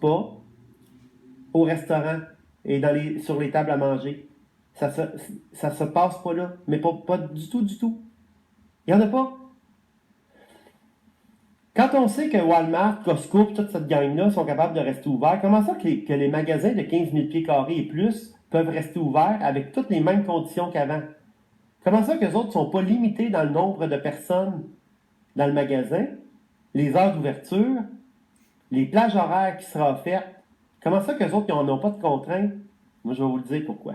pas au restaurant et sur les tables à manger. Ça se passe pas là. Mais pas du tout, du tout. Il n'y en a pas. Quand on sait que Walmart, Costco, toute cette gang-là sont capables de rester ouverts, comment ça que les magasins de 15 000 pieds carrés et plus peuvent rester ouverts avec toutes les mêmes conditions qu'avant? Comment ça que les autres ne sont pas limités dans le nombre de personnes dans le magasin, les heures d'ouverture, les plages horaires qui seraient offertes? Comment ça que les autres n'en ont pas de contraintes? Moi, je vais vous le dire pourquoi.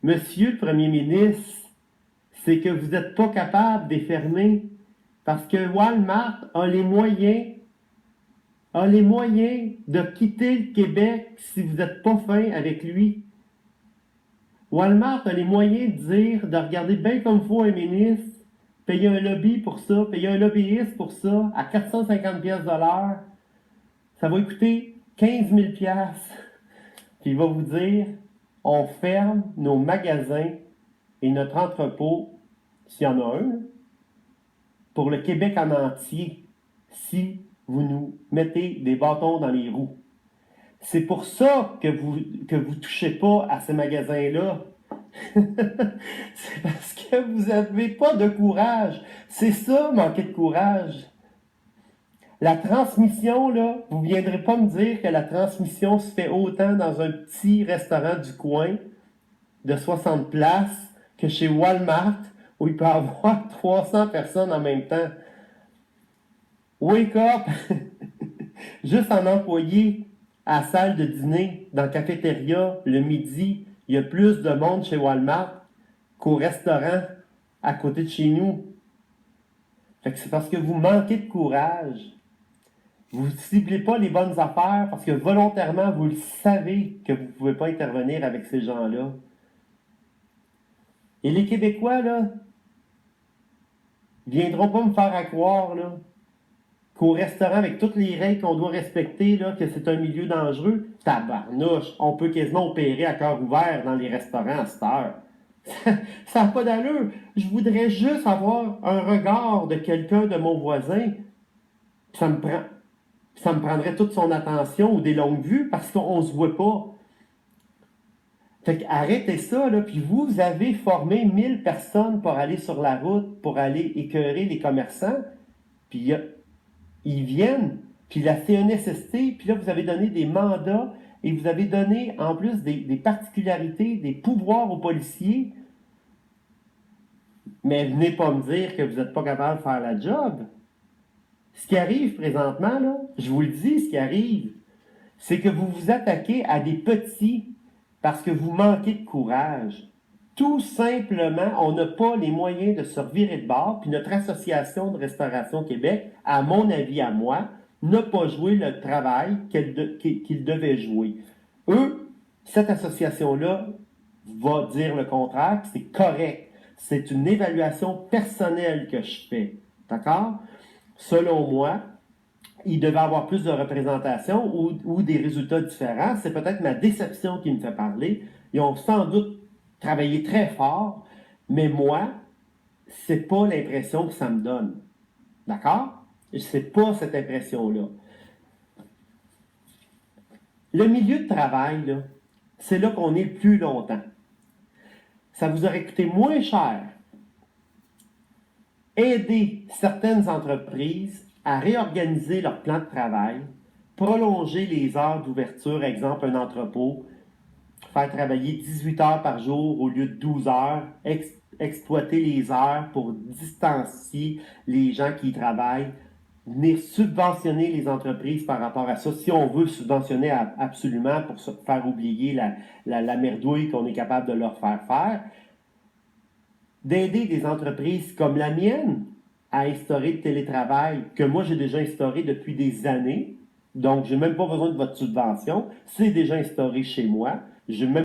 Monsieur le Premier ministre, c'est que vous n'êtes pas capable de les fermer parce que Walmart a les moyens de quitter le Québec si vous n'êtes pas fin avec lui. Walmart a les moyens de dire, de regarder bien comme il faut un ministre, payer un lobby pour ça, payer un lobbyiste pour ça, à 450$ de l'heure. Ça va coûter 15 000$. Puis il va vous dire, on ferme nos magasins et notre entrepôt, s'il y en a un, pour le Québec en entier, si vous nous mettez des bâtons dans les roues. C'est pour ça que vous touchez pas à ces magasins-là. C'est parce que vous n'avez pas de courage. C'est ça, manquer de courage. La transmission, là, vous ne viendrez pas me dire que la transmission se fait autant dans un petit restaurant du coin de 60 places que chez Walmart, où il peut y avoir 300 personnes en même temps. Wake up! Juste en employé à la salle de dîner, dans la cafétéria, le midi, il y a plus de monde chez Walmart qu'au restaurant à côté de chez nous. Fait que c'est parce que vous manquez de courage. Vous ne ciblez pas les bonnes affaires parce que volontairement, vous le savez que vous ne pouvez pas intervenir avec ces gens-là. Et les Québécois, là, viendront pas me faire croire, là, qu'au restaurant, avec toutes les règles qu'on doit respecter, là, que c'est un milieu dangereux. Tabarnouche, on peut quasiment opérer à cœur ouvert dans les restaurants à cette heure. Ça n'a pas d'allure. Je voudrais juste avoir un regard de quelqu'un de mon voisin. Ça me prendrait toute son attention ou des longues vues parce qu'on ne se voit pas. Fait qu'arrêtez ça, là. Puis vous avez formé 1000 personnes pour aller sur la route, pour aller écœurer les commerçants. Puis ils viennent, puis la CNSST, puis là, vous avez donné des mandats et vous avez donné, en plus, des particularités, des pouvoirs aux policiers. Mais venez pas me dire que vous n'êtes pas capable de faire la job. Ce qui arrive présentement, là, je vous le dis, ce qui arrive, c'est que vous vous attaquez à des petits parce que vous manquez de courage. Tout simplement, on n'a pas les moyens de se revirer de bord, puis notre association de Restauration Québec, à mon avis, à moi, n'a pas joué le travail qu'il devait jouer. Eux, cette association-là va dire le contraire, puis c'est correct. C'est une évaluation personnelle que je fais. D'accord? Selon moi, il devait avoir plus de représentation ou des résultats différents. C'est peut-être ma déception qui me fait parler. Ils ont sans doute travaillé très fort, mais moi, c'est pas l'impression que ça me donne. D'accord? C'est pas cette impression-là. Le milieu de travail, là, c'est là qu'on est le plus longtemps. Ça vous aurait coûté moins cher aider certaines entreprises à réorganiser leur plan de travail, prolonger les heures d'ouverture, exemple un entrepôt, faire travailler 18 heures par jour au lieu de 12 heures, exploiter les heures pour distancier les gens qui y travaillent, venir subventionner les entreprises par rapport à ça, si on veut subventionner absolument pour se faire oublier la merdouille qu'on est capable de leur faire, d'aider des entreprises comme la mienne à instaurer le télétravail, que moi j'ai déjà instauré depuis des années, donc j'ai même pas besoin de votre subvention, c'est déjà instauré chez moi, j'ai même